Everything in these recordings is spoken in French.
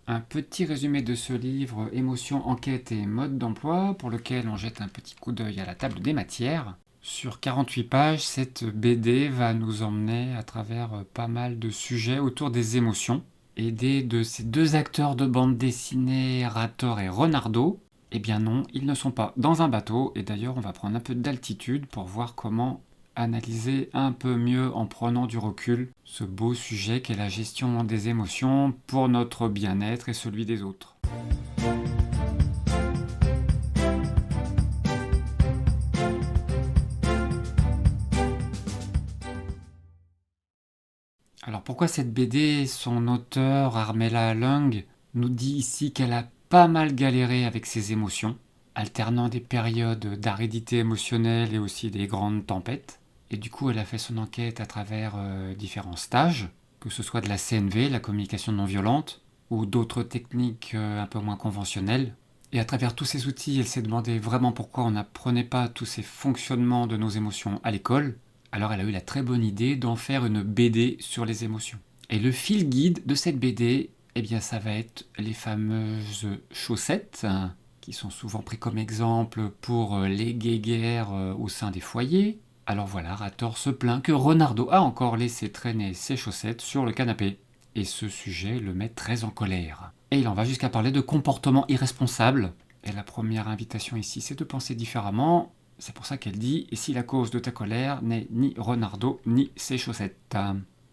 un petit résumé de ce livre Émotions, enquête et mode d'emploi, pour lequel on jette un petit coup d'œil à la table des matières. Sur 48 pages, cette BD va nous emmener à travers pas mal de sujets autour des émotions. Aidés de ces deux acteurs de bande dessinée, Rator et Renardo, eh bien non, ils ne sont pas dans un bateau, et d'ailleurs on va prendre un peu d'altitude pour voir comment analyser un peu mieux en prenant du recul ce beau sujet qu'est la gestion des émotions pour notre bien-être et celui des autres. Alors pourquoi cette BD, son auteur Armella Lung nous dit ici qu'elle a pas mal galéré avec ses émotions, alternant des périodes d'aridité émotionnelle et aussi des grandes tempêtes. Et du coup, elle a fait son enquête à travers différents stages, que ce soit de la CNV, la communication non violente, ou d'autres techniques un peu moins conventionnelles. Et à travers tous ces outils, elle s'est demandé vraiment pourquoi on n'apprenait pas tous ces fonctionnements de nos émotions à l'école. Alors elle a eu la très bonne idée d'en faire une BD sur les émotions. Et le fil guide de cette BD, eh bien ça va être les fameuses chaussettes, qui sont souvent pris comme exemple pour les guéguerres au sein des foyers. Alors voilà, Rator se plaint que Renardo a encore laissé traîner ses chaussettes sur le canapé. Et ce sujet le met très en colère. Et il en va jusqu'à parler de comportement irresponsable. Et la première invitation ici, c'est de penser différemment. C'est pour ça qu'elle dit « Et si la cause de ta colère n'est ni Renardo, ni ses chaussettes ?»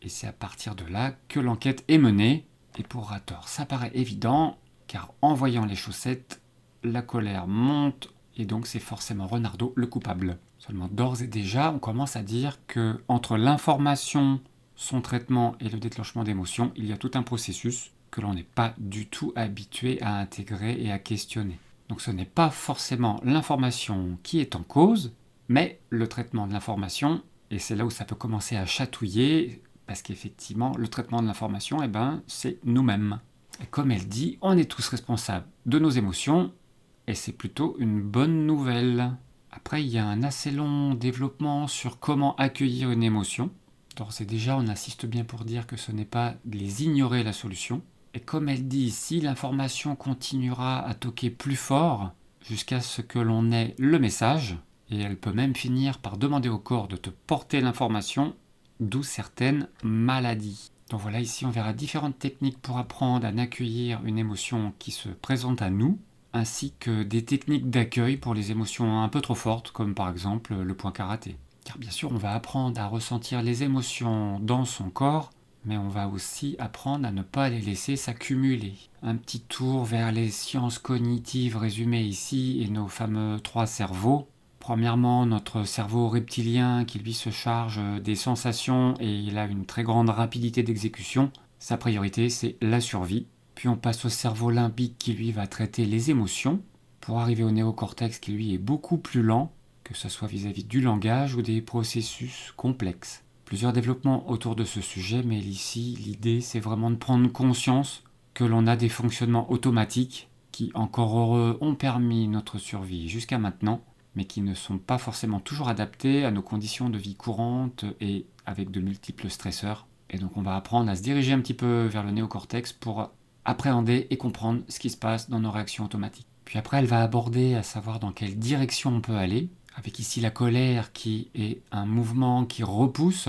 Et c'est à partir de là que l'enquête est menée. Et pour Rator, ça paraît évident, car en voyant les chaussettes, la colère monte, et donc c'est forcément Renardo le coupable. Seulement d'ores et déjà, on commence à dire que entre l'information, son traitement et le déclenchement d'émotions, il y a tout un processus que l'on n'est pas du tout habitué à intégrer et à questionner. Donc ce n'est pas forcément l'information qui est en cause, mais le traitement de l'information, et c'est là où ça peut commencer à chatouiller, parce qu'effectivement, le traitement de l'information, eh ben, c'est nous-mêmes. Et comme elle dit, on est tous responsables de nos émotions, et c'est plutôt une bonne nouvelle. Après, il y a un assez long développement sur comment accueillir une émotion. D'ores et déjà, on insiste bien pour dire que ce n'est pas de les ignorer la solution. Et comme elle dit ici, l'information continuera à toquer plus fort jusqu'à ce que l'on ait le message. Et elle peut même finir par demander au corps de te porter l'information, d'où certaines maladies. Donc voilà, ici on verra différentes techniques pour apprendre à accueillir une émotion qui se présente à nous, ainsi que des techniques d'accueil pour les émotions un peu trop fortes, comme par exemple le point karaté. Car bien sûr, on va apprendre à ressentir les émotions dans son corps, mais on va aussi apprendre à ne pas les laisser s'accumuler. Un petit tour vers les sciences cognitives résumées ici et nos fameux 3 cerveaux. Premièrement, notre cerveau reptilien qui lui se charge des sensations et il a une très grande rapidité d'exécution. Sa priorité, c'est la survie. Puis on passe au cerveau limbique qui lui va traiter les émotions, pour arriver au néocortex qui lui est beaucoup plus lent, que ce soit vis-à-vis du langage ou des processus complexes. Plusieurs développements autour de ce sujet, mais ici l'idée c'est vraiment de prendre conscience que l'on a des fonctionnements automatiques qui, encore heureux, ont permis notre survie jusqu'à maintenant, mais qui ne sont pas forcément toujours adaptés à nos conditions de vie courantes et avec de multiples stresseurs. Et donc on va apprendre à se diriger un petit peu vers le néocortex pour appréhender et comprendre ce qui se passe dans nos réactions automatiques. Puis après, elle va aborder à savoir dans quelle direction on peut aller, avec ici la colère qui est un mouvement qui repousse,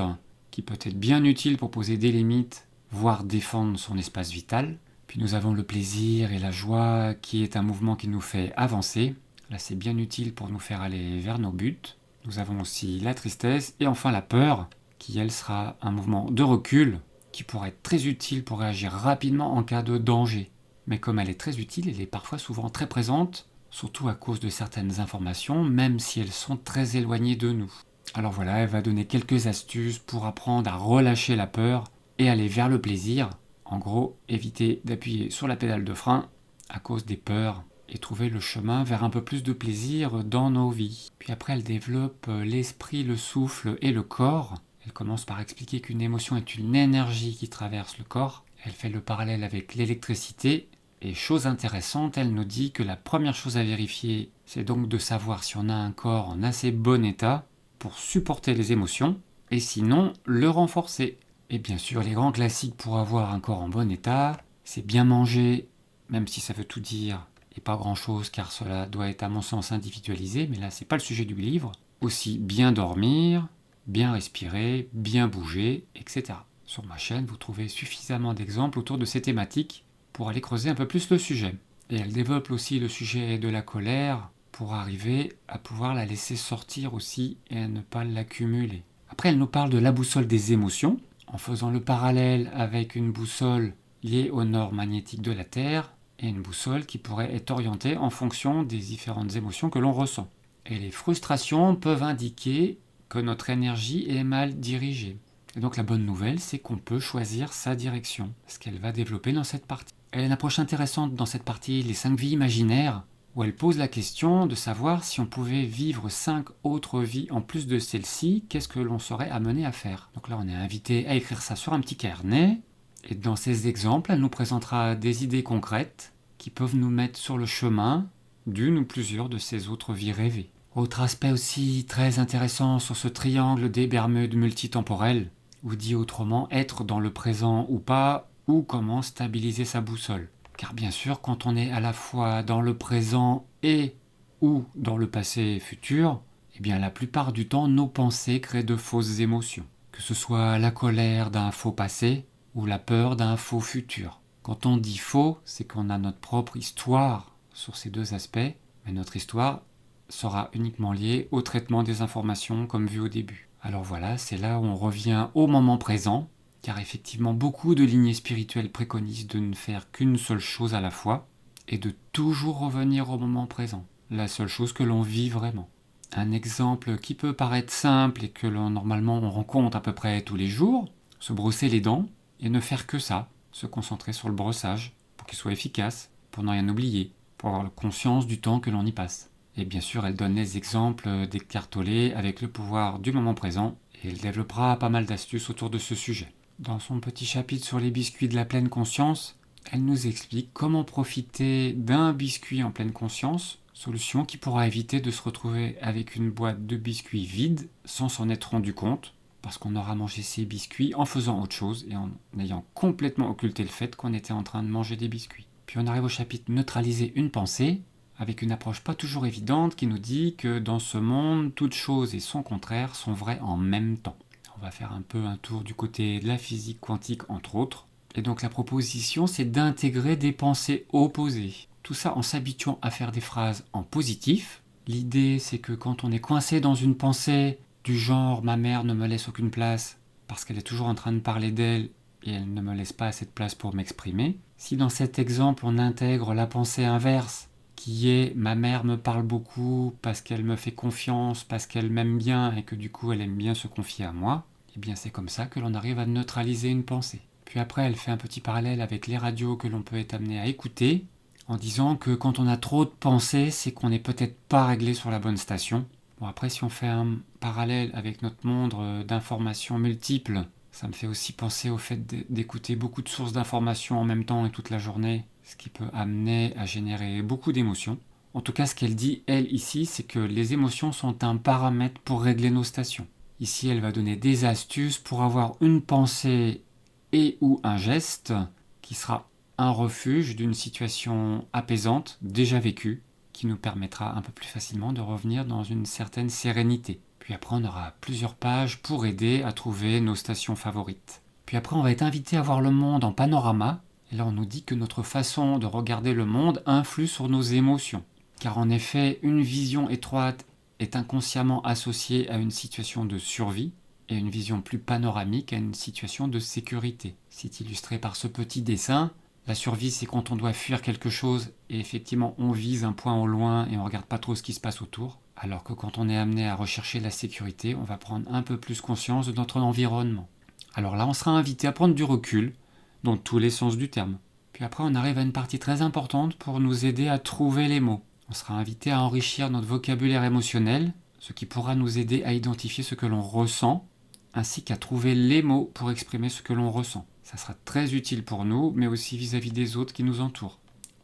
qui peut être bien utile pour poser des limites, voire défendre son espace vital. Puis nous avons le plaisir et la joie qui est un mouvement qui nous fait avancer. Là, c'est bien utile pour nous faire aller vers nos buts. Nous avons aussi la tristesse et enfin la peur, qui elle sera un mouvement de recul, qui pourrait être très utile pour réagir rapidement en cas de danger. Mais comme elle est très utile, elle est parfois souvent très présente, surtout à cause de certaines informations, même si elles sont très éloignées de nous. Alors voilà, elle va donner quelques astuces pour apprendre à relâcher la peur et aller vers le plaisir. En gros, éviter d'appuyer sur la pédale de frein à cause des peurs et trouver le chemin vers un peu plus de plaisir dans nos vies. Puis après, elle développe l'esprit, le souffle et le corps. Elle commence par expliquer qu'une émotion est une énergie qui traverse le corps. Elle fait le parallèle avec l'électricité. Et chose intéressante, elle nous dit que la première chose à vérifier, c'est donc de savoir si on a un corps en assez bon état pour supporter les émotions, et sinon le renforcer. Et bien sûr, les grands classiques pour avoir un corps en bon état, c'est bien manger même si ça veut tout dire et pas grand-chose, car cela doit être à mon sens individualisé, mais là c'est pas le sujet du livre. Aussi bien dormir, bien respirer, bien bouger, etc. Sur ma chaîne, vous trouvez suffisamment d'exemples autour de ces thématiques pour aller creuser un peu plus le sujet. Et elle développe aussi le sujet de la colère pour arriver à pouvoir la laisser sortir aussi et à ne pas l'accumuler. Après, elle nous parle de la boussole des émotions, en faisant le parallèle avec une boussole liée au nord magnétique de la Terre et une boussole qui pourrait être orientée en fonction des différentes émotions que l'on ressent. Et les frustrations peuvent indiquer que notre énergie est mal dirigée. Et donc la bonne nouvelle, c'est qu'on peut choisir sa direction, ce qu'elle va développer dans cette partie. Elle a une approche intéressante dans cette partie, les 5 vies imaginaires, où elle pose la question de savoir si on pouvait vivre 5 autres vies en plus de celle-ci, qu'est-ce que l'on serait amené à faire. Donc là, on est invité à écrire ça sur un petit carnet, et dans ces exemples, elle nous présentera des idées concrètes qui peuvent nous mettre sur le chemin d'une ou plusieurs de ces autres vies rêvées. Autre aspect aussi très intéressant sur ce triangle des Bermudes multitemporelles, ou dit autrement être dans le présent ou pas, ou comment stabiliser sa boussole. Car bien sûr, quand on est à la fois dans le présent et ou dans le passé et futur, eh bien la plupart du temps, nos pensées créent de fausses émotions. Que ce soit la colère d'un faux passé ou la peur d'un faux futur. Quand on dit faux, c'est qu'on a notre propre histoire sur ces deux aspects, mais notre histoire sera uniquement liée au traitement des informations comme vu au début. Alors voilà, c'est là où on revient au moment présent, car effectivement beaucoup de lignées spirituelles préconisent de ne faire qu'une seule chose à la fois, et de toujours revenir au moment présent, la seule chose que l'on vit vraiment. Un exemple qui peut paraître simple et que normalement on rencontre à peu près tous les jours, se brosser les dents et ne faire que ça, se concentrer sur le brossage pour qu'il soit efficace, pour ne rien oublier, pour avoir conscience du temps que l'on y passe. Et bien sûr, elle donne les exemples d'Eckhart Tolle avec le pouvoir du moment présent et elle développera pas mal d'astuces autour de ce sujet. Dans son petit chapitre sur les biscuits de la pleine conscience, elle nous explique comment profiter d'un biscuit en pleine conscience, solution qui pourra éviter de se retrouver avec une boîte de biscuits vide sans s'en être rendu compte, parce qu'on aura mangé ces biscuits en faisant autre chose et en ayant complètement occulté le fait qu'on était en train de manger des biscuits. Puis on arrive au chapitre neutraliser une pensée, avec une approche pas toujours évidente qui nous dit que dans ce monde, toute chose et son contraire sont vraies en même temps. On va faire un peu un tour du côté de la physique quantique entre autres. Et donc la proposition, c'est d'intégrer des pensées opposées. Tout ça en s'habituant à faire des phrases en positif. L'idée, c'est que quand on est coincé dans une pensée du genre « ma mère ne me laisse aucune place parce qu'elle est toujours en train de parler d'elle et elle ne me laisse pas assez de place pour m'exprimer », si dans cet exemple on intègre la pensée inverse, qui est « ma mère me parle beaucoup parce qu'elle me fait confiance, parce qu'elle m'aime bien et que du coup elle aime bien se confier à moi », et bien c'est comme ça que l'on arrive à neutraliser une pensée. Puis après elle fait un petit parallèle avec les radios que l'on peut être amené à écouter, en disant que quand on a trop de pensées, c'est qu'on n'est peut-être pas réglé sur la bonne station. Bon après si on fait un parallèle avec notre monde d'informations multiples, ça me fait aussi penser au fait d'écouter beaucoup de sources d'informations en même temps et toute la journée, ce qui peut amener à générer beaucoup d'émotions. En tout cas, ce qu'elle dit, elle, ici, c'est que les émotions sont un paramètre pour régler nos stations. Ici, elle va donner des astuces pour avoir une pensée et ou un geste qui sera un refuge d'une situation apaisante, déjà vécue, qui nous permettra un peu plus facilement de revenir dans une certaine sérénité. Puis après, on aura plusieurs pages pour aider à trouver nos stations favorites. Puis après, on va être invité à voir le monde en panorama. Et là, on nous dit que notre façon de regarder le monde influe sur nos émotions. Car en effet, une vision étroite est inconsciemment associée à une situation de survie et une vision plus panoramique à une situation de sécurité. C'est illustré par ce petit dessin. La survie, c'est quand on doit fuir quelque chose et effectivement on vise un point au loin et on ne regarde pas trop ce qui se passe autour. Alors que quand on est amené à rechercher la sécurité, on va prendre un peu plus conscience de notre environnement. Alors là, on sera invité à prendre du recul, dans tous les sens du terme. Puis après, on arrive à une partie très importante pour nous aider à trouver les mots. On sera invité à enrichir notre vocabulaire émotionnel, ce qui pourra nous aider à identifier ce que l'on ressent, ainsi qu'à trouver les mots pour exprimer ce que l'on ressent. Ça sera très utile pour nous, mais aussi vis-à-vis des autres qui nous entourent.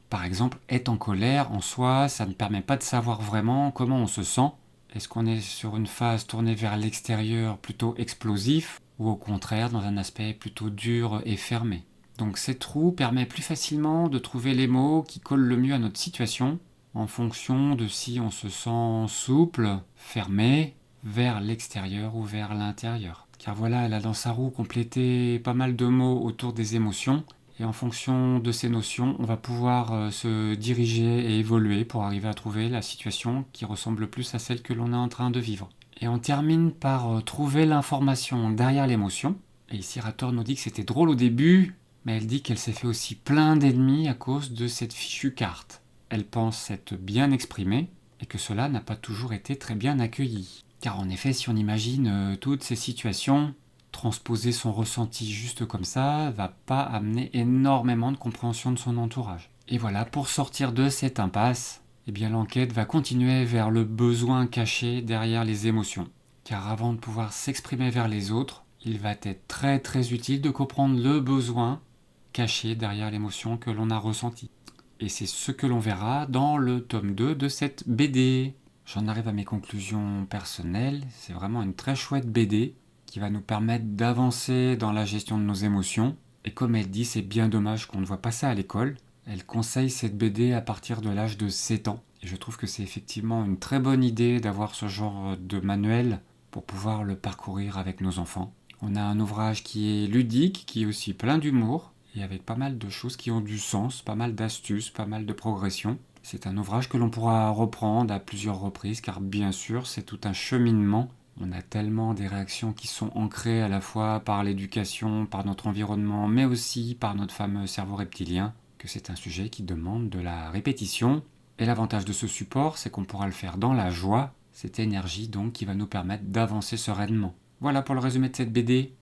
Par exemple, être en colère en soi, ça ne permet pas de savoir vraiment comment on se sent. Est-ce qu'on est sur une phase tournée vers l'extérieur plutôt explosif, ou au contraire dans un aspect plutôt dur et fermé? Donc cette roue permet plus facilement de trouver les mots qui collent le mieux à notre situation, en fonction de si on se sent souple, fermé, vers l'extérieur ou vers l'intérieur. Car voilà, elle a dans sa roue complété pas mal de mots autour des émotions, et en fonction de ces notions, on va pouvoir se diriger et évoluer pour arriver à trouver la situation qui ressemble le plus à celle que l'on est en train de vivre. Et on termine par trouver l'information derrière l'émotion. Et ici, Rator nous dit que c'était drôle au début, mais elle dit qu'elle s'est fait aussi plein d'ennemis à cause de cette fichue carte. Elle pense s'être bien exprimée et que cela n'a pas toujours été très bien accueilli. Car en effet, si on imagine toutes ces situations, transposer son ressenti juste comme ça va pas amener énormément de compréhension de son entourage. Et voilà, pour sortir de cette impasse, eh bien l'enquête va continuer vers le besoin caché derrière les émotions. Car avant de pouvoir s'exprimer vers les autres, il va être très très utile de comprendre le besoin caché derrière l'émotion que l'on a ressentie. Et c'est ce que l'on verra dans le tome 2 de cette BD. J'en arrive à mes conclusions personnelles, c'est vraiment une très chouette BD qui va nous permettre d'avancer dans la gestion de nos émotions. Et comme elle dit, c'est bien dommage qu'on ne voit pas ça à l'école. Elle conseille cette BD à partir de l'âge de 7 ans. Et je trouve que c'est effectivement une très bonne idée d'avoir ce genre de manuel pour pouvoir le parcourir avec nos enfants. On a un ouvrage qui est ludique, qui est aussi plein d'humour, et avec pas mal de choses qui ont du sens, pas mal d'astuces, pas mal de progression. C'est un ouvrage que l'on pourra reprendre à plusieurs reprises, car bien sûr, c'est tout un cheminement. On a tellement des réactions qui sont ancrées à la fois par l'éducation, par notre environnement, mais aussi par notre fameux cerveau reptilien, que c'est un sujet qui demande de la répétition. Et l'avantage de ce support, c'est qu'on pourra le faire dans la joie, cette énergie donc qui va nous permettre d'avancer sereinement. Voilà pour le résumé de cette BD.